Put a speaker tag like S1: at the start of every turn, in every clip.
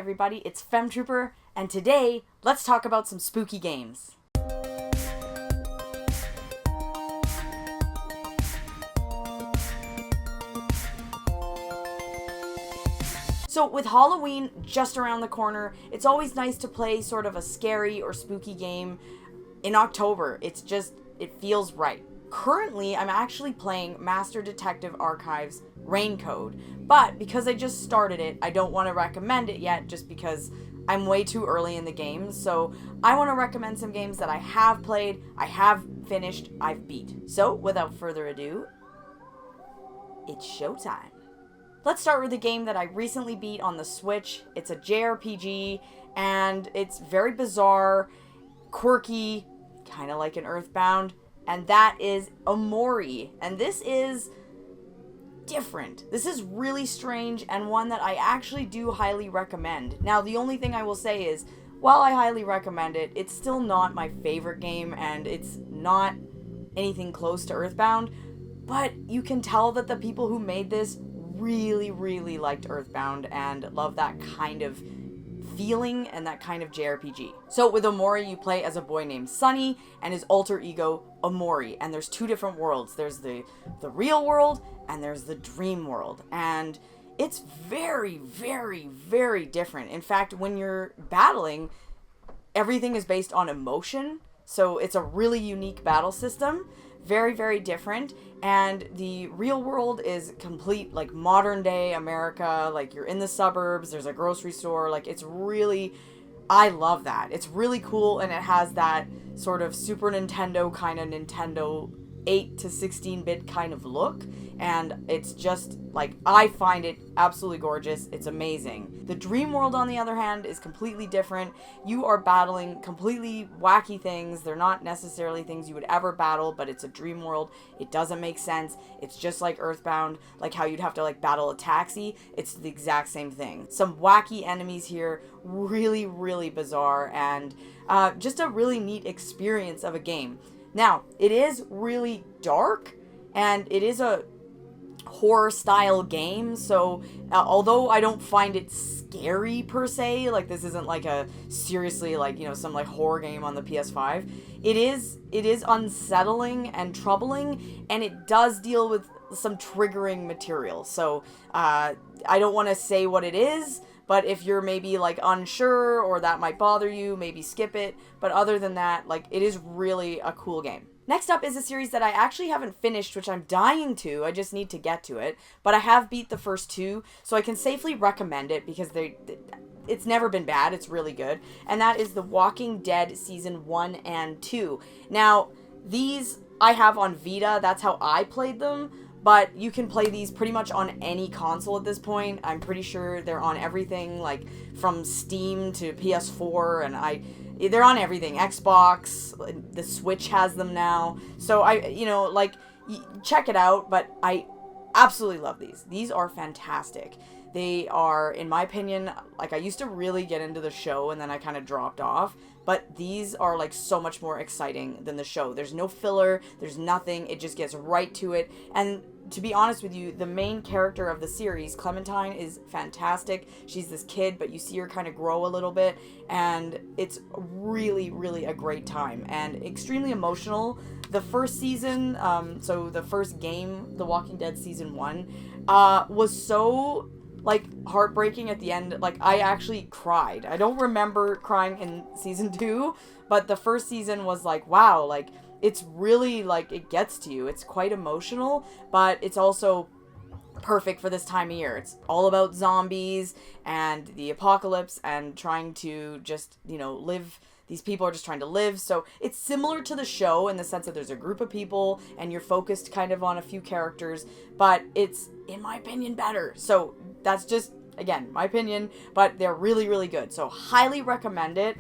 S1: everybody, it's Femtrooper, and today, let's talk about some spooky games. So with Halloween just around the corner, it's always nice to play sort of a scary or spooky game in October. It feels right. Currently, I'm actually playing Master Detective Archives Rain Code, but because I just started it, I don't want to recommend it yet just because I'm way too early in the game. So I want to recommend some games that I have played, I have finished, I've beat. So without further ado, it's showtime. Let's start with a game that I recently beat on the Switch. It's a JRPG, and it's very bizarre, quirky, kind of like an Earthbound, and that is Omori. And this is different. This is really strange, and one that I actually do highly recommend. Now, the only thing I will say is, while I highly recommend it, it's still not my favorite game, and it's not anything close to Earthbound, but you can tell that the people who made this really liked Earthbound and love that kind of feeling and that kind of JRPG. So with Omori, you play as a boy named Sunny and his alter ego Omori, and there's two different worlds. There's the real world and there's the dream world, and it's very different. In fact, when you're battling, everything is based on emotion, so it's a really unique battle system. Very different, and the real world is complete, like, modern day America. Like, you're in the suburbs, there's a grocery store, like, it's really, I love that. It's really cool, and it has that sort of Super Nintendo kind of Nintendo 8 to 16-bit kind of look, and it's just, like, I find it absolutely gorgeous. It's amazing. The dream world, on the other hand, is completely different. You are battling completely wacky things. They're not necessarily things you would ever battle, but it's a dream world. It doesn't make sense. It's just like Earthbound, like how you'd have to, like, battle a taxi. It's the exact same thing. Some wacky enemies here, really bizarre, and just a really neat experience of a game. Now, it is really dark, and it is a horror-style game, so although I don't find it scary per se, like, this isn't like a seriously, like, you know, some, like, horror game on the PS5, it is unsettling and troubling, and it does deal with some triggering material. So I don't want to say what it is, but if you're maybe, like, unsure or that might bother you, maybe skip it. But other than that, like, it is really a cool game. Next up is a series that I actually haven't finished, which I'm dying to. I just need to get to it. But I have beat the first two, so I can safely recommend it because it's never been bad. It's really good. And that is The Walking Dead Season 1 and 2. Now, these I have on Vita. That's how I played them. But you can play these pretty much on any console at this point. I'm pretty sure they're on everything, like from Steam to PS4, and they're on everything. Xbox, the Switch has them now. So check it out, but I absolutely love these. These are fantastic. They are, in my opinion, like, I used to really get into the show and then I kind of dropped off. But these are, like, so much more exciting than the show. There's no filler. There's nothing. It just gets right to it. And to be honest with you, the main character of the series, Clementine, is fantastic. She's this kid, but you see her kind of grow a little bit. And it's really a great time. And extremely emotional. The first season, so the first game, The Walking Dead Season 1, was so, like, heartbreaking at the end. Like, I actually cried. I don't remember crying in Season 2, but the first season was like, wow, like, it's really, like, it gets to you. It's quite emotional, but it's also perfect for this time of year. It's all about zombies and the apocalypse and trying to just, you know, live. These people are just trying to live. So it's similar to the show in the sense that there's a group of people and you're focused kind of on a few characters, but it's, in my opinion, better. So that's just, again, my opinion, but they're really good. So highly recommend it.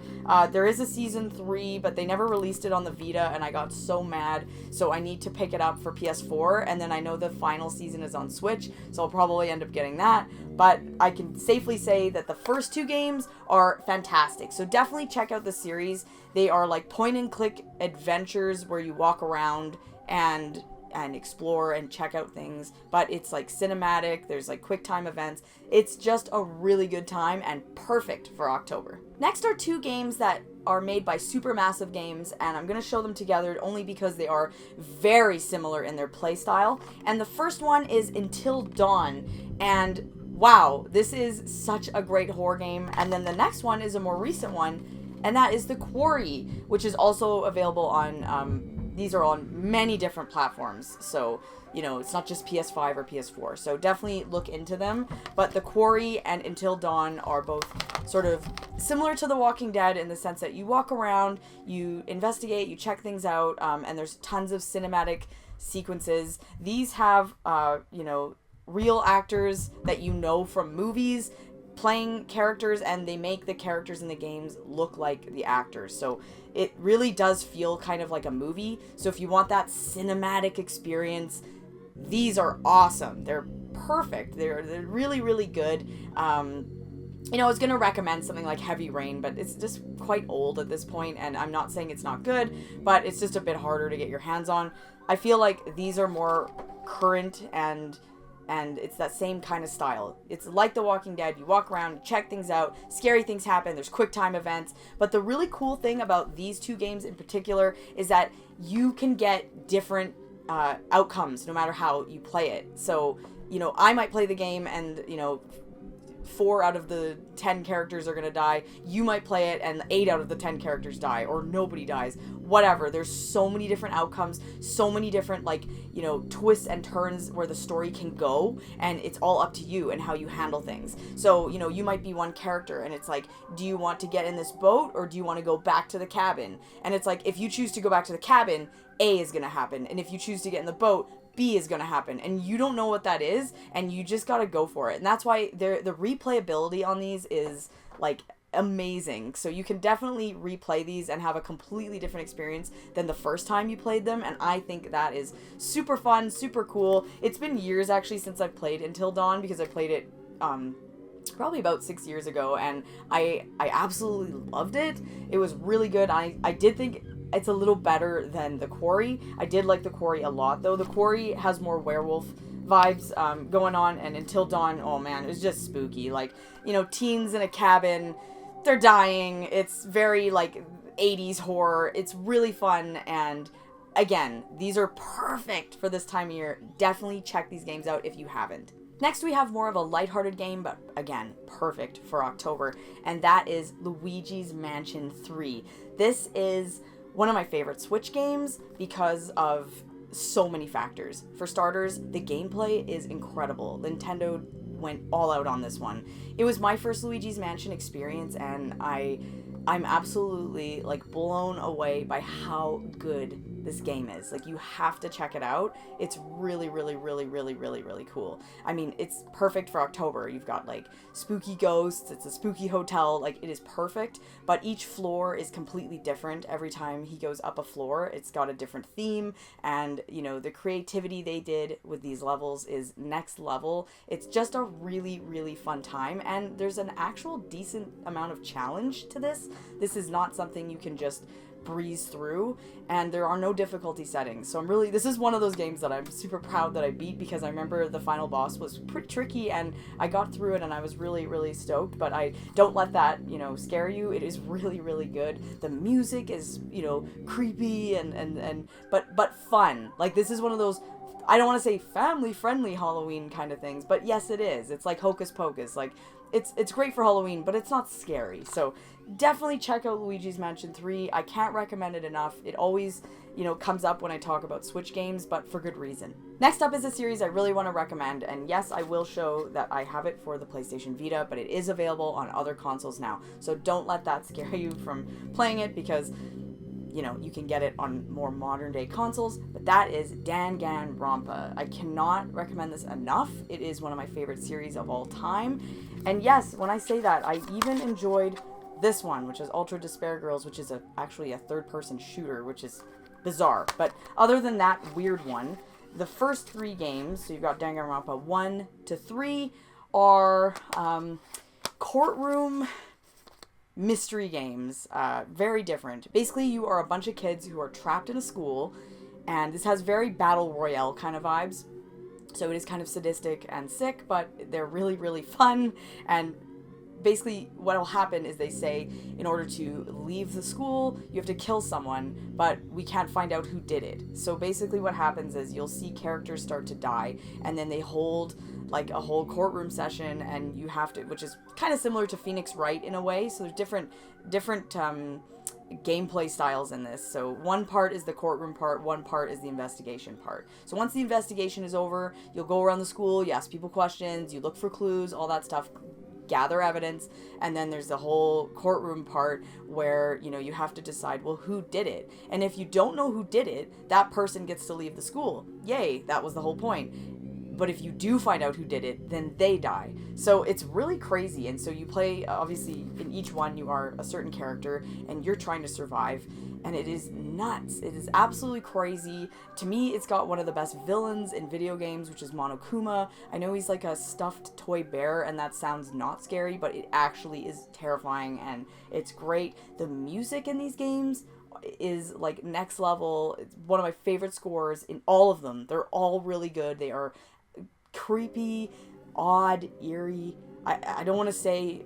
S1: There is a season 3, but they never released it on the Vita, and I got so mad. So I need to pick it up for PS4, and then I know the final season is on Switch, so I'll probably end up getting that. But I can safely say that the first two games are fantastic. So definitely check out the series. They are like point-and-click adventures where you walk around and and explore and check out things, but it's like cinematic, there's like quick time events. It's just a really good time and perfect for October. Next are two games that are made by Supermassive Games, and I'm going to show them together only because they are very similar in their play style. And the first one is Until Dawn, and wow, this is such a great horror game. And then the next one is a more recent one, and that is The Quarry, which is also available on, these are on many different platforms, so, you know, it's not just PS5 or PS4, so definitely look into them. But The Quarry and Until Dawn are both sort of similar to The Walking Dead in the sense that you walk around, you investigate, you check things out, and there's tons of cinematic sequences. These have, you know, real actors that you know from movies playing characters, and they make the characters in the games look like the actors. So it really does feel kind of like a movie. So if you want that cinematic experience, these are awesome. They're perfect. They're really, really good. You know, I was going to recommend something like Heavy Rain, but it's just quite old at this point, and I'm not saying it's not good, but it's just a bit harder to get your hands on. I feel like these are more current, and it's that same kind of style. It's like The Walking Dead. You walk around, you check things out, scary things happen, there's quick time events. But the really cool thing about these two games in particular is that you can get different outcomes no matter how you play it. So, you know, I might play the game and, you know, 4 out of the 10 characters are gonna die. You might play it and 8 out of the 10 characters die, or nobody dies. Whatever. There's so many different outcomes, so many different, like, you know, twists and turns where the story can go, and it's all up to you and how you handle things. So, you know, you might be one character, and it's like, do you want to get in this boat, or do you want to go back to the cabin? And it's like, if you choose to go back to the cabin, A is gonna happen, and if you choose to get in the boat, B is going to happen, and you don't know what that is, and you just got to go for it. And that's why the replayability on these is like amazing. So you can definitely replay these and have a completely different experience than the first time you played them, and I think that is super fun, super cool. It's been years actually since I've played Until Dawn, because I played it probably about 6 years ago, and I absolutely loved it. It was really good. I did think it's a little better than The Quarry. I did like The Quarry a lot, though. The Quarry has more werewolf vibes going on, and Until Dawn, oh man, it was just spooky. Like, you know, teens in a cabin, they're dying. It's very, like, 80s horror. It's really fun, and again, these are perfect for this time of year. Definitely check these games out if you haven't. Next, we have more of a lighthearted game, but again, perfect for October, and that is Luigi's Mansion 3. This is one of my favorite Switch games because of so many factors. For starters, the gameplay is incredible. Nintendo went all out on this one. It was my first Luigi's Mansion experience, and I'm absolutely, like, blown away by how good this game is. Like, you have to check it out. It's really, really, really, really, really, really cool. I mean, it's perfect for October. You've got, like, spooky ghosts. It's a spooky hotel. Like, it is perfect. But each floor is completely different every time he goes up a floor. It's got a different theme. And, you know, the creativity they did with these levels is next level. It's just a really, really fun time. And there's an actual decent amount of challenge to this. This is not something you can just breeze through, and there are no difficulty settings. So this is one of those games that I'm super proud that I beat, because I remember the final boss was pretty tricky, and I got through it, and I was really, really stoked. But I don't let that, you know, scare you. It is really, really good. The music is, you know, creepy but fun. Like, this is one of those, I don't want to say family-friendly Halloween kind of things, but yes, it is. It's like Hocus Pocus. Like, it's great for Halloween, but it's not scary. So definitely check out Luigi's Mansion 3. I can't recommend it enough. It always, you know, comes up when I talk about Switch games, but for good reason. Next up is a series I really want to recommend, and yes, I will show that I have it for the PlayStation Vita, but it is available on other consoles now. So don't let that scare you from playing it, because, you know, you can get it on more modern day consoles, but that is Danganronpa. I cannot recommend this enough. It is one of my favorite series of all time. And yes, when I say that, I even enjoyed this one, which is Ultra Despair Girls, which is actually a third-person shooter, which is bizarre. But other than that weird one, the first 3 games, so you've got Danganronpa 1 to 3, are courtroom mystery games. Very different. Basically, you are a bunch of kids who are trapped in a school, And this has very battle royale kind of vibes. So it is kind of sadistic and sick, but they're really, really fun. And basically what will happen is they say, in order to leave the school, you have to kill someone, but we can't find out who did it. So basically what happens is you'll see characters start to die, and then they hold like a whole courtroom session, and you have to, which is kind of similar to Phoenix Wright in a way. So there's different gameplay styles in this. So one part is the courtroom part, one part is the investigation part. So once the investigation is over, you'll go around the school, you ask people questions, you look for clues, all that stuff, gather evidence, and then there's the whole courtroom part where, you know, you have to decide, well, who did it? And if you don't know who did it, that person gets to leave the school. Yay, that was the whole point. But if you do find out who did it, then they die. So it's really crazy. And so you play, obviously, in each one you are a certain character, and you're trying to survive. And it is nuts. It is absolutely crazy. To me, it's got one of the best villains in video games, which is Monokuma. I know he's like a stuffed toy bear, and that sounds not scary, but it actually is terrifying, and it's great. The music in these games is like next level. It's one of my favorite scores in all of them. They're all really good. They are creepy, odd, eerie. I don't want to say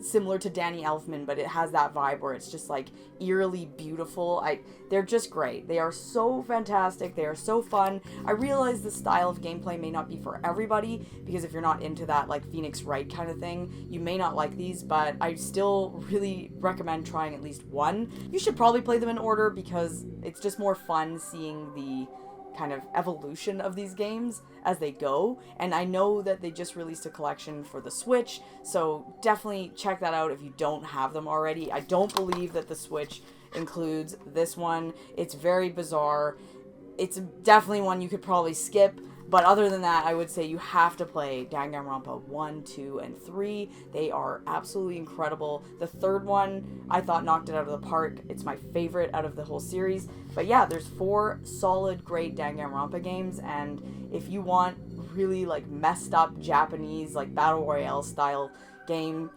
S1: similar to Danny Elfman, but it has that vibe where it's just like eerily beautiful. They're just great. They are so fantastic. They are so fun. I realize the style of gameplay may not be for everybody, because if you're not into that like Phoenix Wright kind of thing, you may not like these, but I still really recommend trying at least one. You should probably play them in order, because it's just more fun seeing the kind of evolution of these games as they go. And I know that they just released a collection for the Switch, so definitely check that out if you don't have them already. I don't believe that the Switch includes this one. It's very bizarre. It's definitely one you could probably skip, but other than that, I would say you have to play Danganronpa 1, 2, and 3. They are absolutely incredible. The third one, I thought knocked it out of the park. It's my favorite out of the whole series. But yeah, there's 4 solid, great Danganronpa games, and if you want really like messed up Japanese like battle royale style game,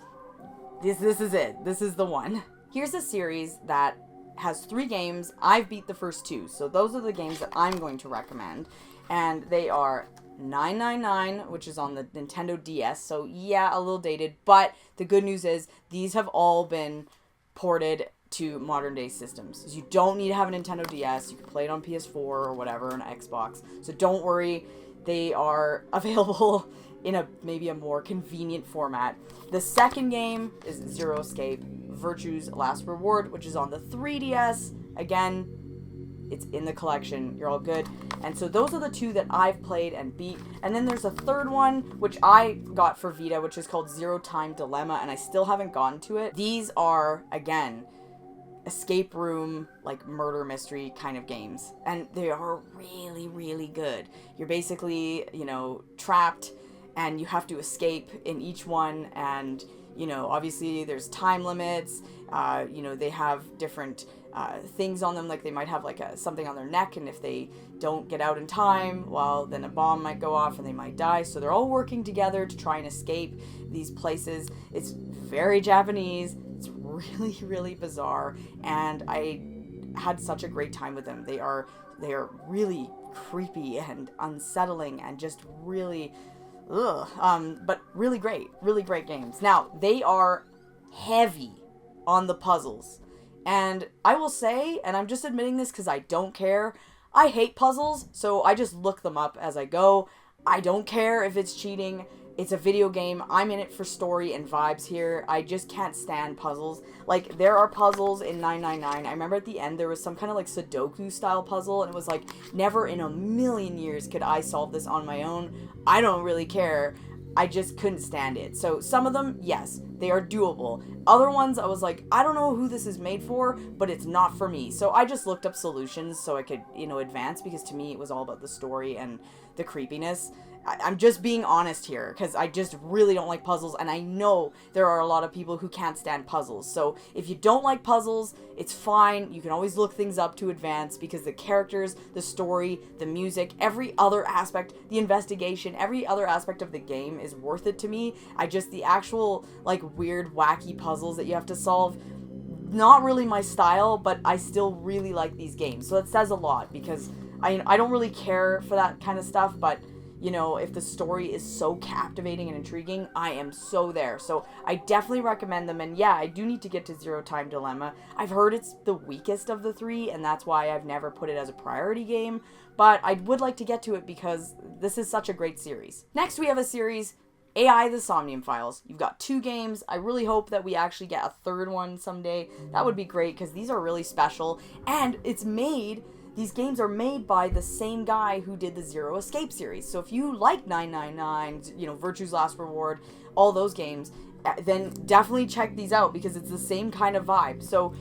S1: this is it. This is the one. Here's a series that has 3 games. I've beat the first 2, so those are the games that I'm going to recommend. And they are 999, which is on the Nintendo DS, so yeah, a little dated, but the good news is these have all been ported to modern day systems. So you don't need to have a Nintendo DS. You can play it on PS4 or whatever, an Xbox. So don't worry, they are available in maybe a more convenient format. The second game is Zero Escape, Virtue's Last Reward, which is on the 3DS. Again, it's in the collection. You're all good. And so those are the 2 that I've played and beat. And then there's a third one, which I got for Vita, which is called Zero Time Dilemma, and I still haven't gotten to it. These are, again, escape room, like murder mystery kind of games. And they are really, really good. You're basically, you know, trapped, and you have to escape in each one. And, you know, obviously there's time limits. You know, they have different things on them, like they might have like something on their neck, and if they don't get out in time, well, then a bomb might go off and they might die. So they're all working together to try and escape these places. It's very Japanese. It's really, really bizarre, and I had such a great time with them. They are really creepy and unsettling and just really but really great games. Now, they are heavy on the puzzles. And I will say, and I'm just admitting this because I don't care, I hate puzzles, so I just look them up as I go. I don't care if it's cheating. It's a video game. I'm in it for story and vibes here. I just can't stand puzzles. Like, there are puzzles in 999. I remember at the end there was some kind of like Sudoku style puzzle, and it was like, never in a million years could I solve this on my own. I don't really care. I just couldn't stand it. So some of them, yes, they are doable. Other ones, I was like, I don't know who this is made for, but it's not for me. So I just looked up solutions so I could, you know, advance, because to me it was all about the story and the creepiness. I'm just being honest here, because I just really don't like puzzles, and I know there are a lot of people who can't stand puzzles. So if you don't like puzzles, it's fine. You can always look things up to advance, because the characters, the story, the music, every other aspect, the investigation, every other aspect of the game is worth it to me. The actual, like, weird, wacky puzzles that you have to solve, not really my style, but I still really like these games. So that says a lot, because I don't really care for that kind of stuff, but you know, if the story is so captivating and intriguing, I am so there. So I definitely recommend them. And yeah, I do need to get to Zero Time Dilemma. I've heard it's the weakest of the three, and that's why I've never put it as a priority game. But I would like to get to it because this is such a great series. Next, we have a series, AI The Somnium Files. You've got 2 games. I really hope that we actually get a third one someday. That would be great because these are really special. And these games are made by the same guy who did the Zero Escape series. So if you like 999, you know, Virtue's Last Reward, all those games, then definitely check these out because it's the same kind of vibe. So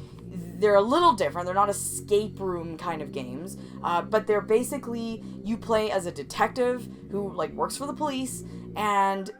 S1: they're a little different. They're not escape room kind of games, but they're basically, you play as a detective who like works for the police, and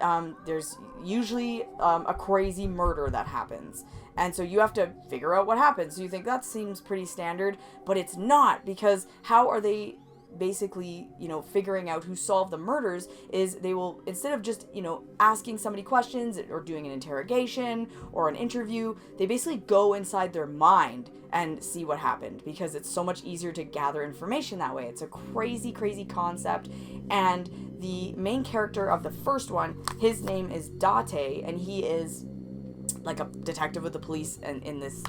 S1: there's usually a crazy murder that happens. And so you have to figure out what happens. So you think that seems pretty standard, but it's not, because how are they basically, you know, figuring out who solved the murders is they will, instead of just, you know, asking somebody questions or doing an interrogation or an interview, they basically go inside their mind and see what happened, because it's so much easier to gather information that way. It's a crazy, crazy concept. And the main character of the first one, his name is Date, and he is like a detective with the police, and in this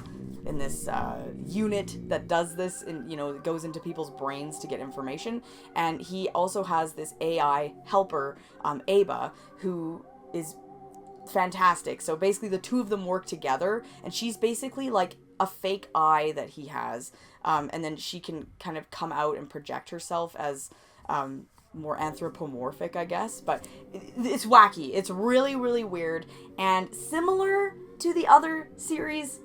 S1: unit that does this, and you know, it goes into people's brains to get information. And he also has this AI helper, Ava, who is fantastic. So basically the two of them work together, and she's basically like a fake eye that he has, and then she can kind of come out and project herself as more anthropomorphic, I guess. But it's wacky. It's really, really weird. And similar to the other series,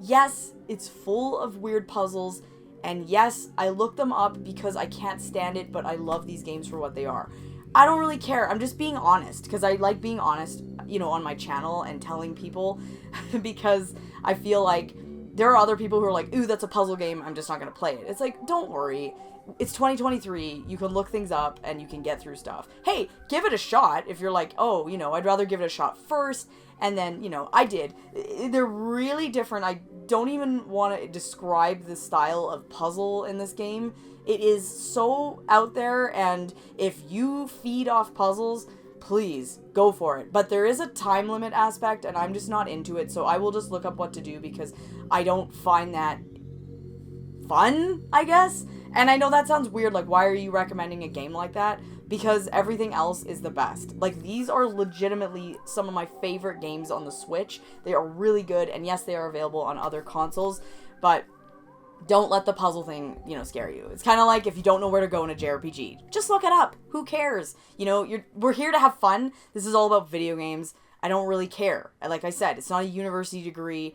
S1: yes, it's full of weird puzzles. And yes, I looked them up because I can't stand it, but I love these games for what they are. I don't really care. I'm just being honest, because I like being honest, you know, on my channel and telling people because I feel like there are other people who are like, ooh, that's a puzzle game, I'm just not going to play it. It's like, don't worry. It's 2023. You can look things up and you can get through stuff. Hey, give it a shot if you're like, oh, you know, I'd rather give it a shot first. And then, you know, I did. They're really different. I don't even want to describe the style of puzzle in this game. It is so out there, and if you feed off puzzles, please go for it. But there is a time limit aspect, and I'm just not into it, so I will just look up what to do because I don't find that fun, I guess. And I know that sounds weird, like, why are you recommending a game like that? Because everything else is the best. Like, these are legitimately some of my favorite games on the Switch. They are really good, and yes, they are available on other consoles, but don't let the puzzle thing, you know, scare you. It's kind of like if you don't know where to go in a JRPG, just look it up. Who cares? You know, we're here to have fun. This is all about video games. I don't really care. Like I said, it's not a university degree.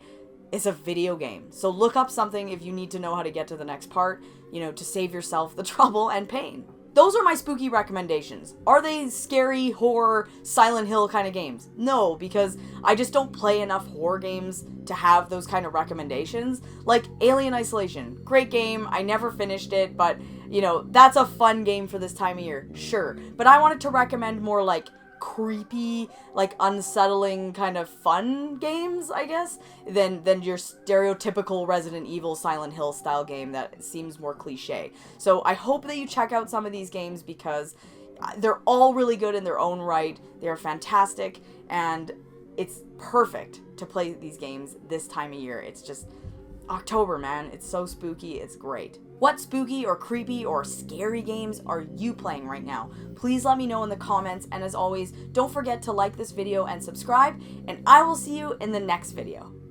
S1: It's a video game. So look up something if you need to know how to get to the next part, you know, to save yourself the trouble and pain. Those are my spooky recommendations. Are they scary, horror, Silent Hill kind of games? No, because I just don't play enough horror games to have those kind of recommendations. Like Alien Isolation, great game. I never finished it, but, you know, that's a fun game for this time of year, sure. But I wanted to recommend more like creepy, like unsettling kind of fun games, I guess, than your stereotypical Resident Evil Silent Hill style game that seems more cliche. So I hope that you check out some of these games because they're all really good in their own right. They're fantastic, and it's perfect to play these games this time of year. It's just October, man. It's so spooky. It's great. What spooky or creepy or scary games are you playing right now? Please let me know in the comments, and as always, don't forget to like this video and subscribe, and I will see you in the next video.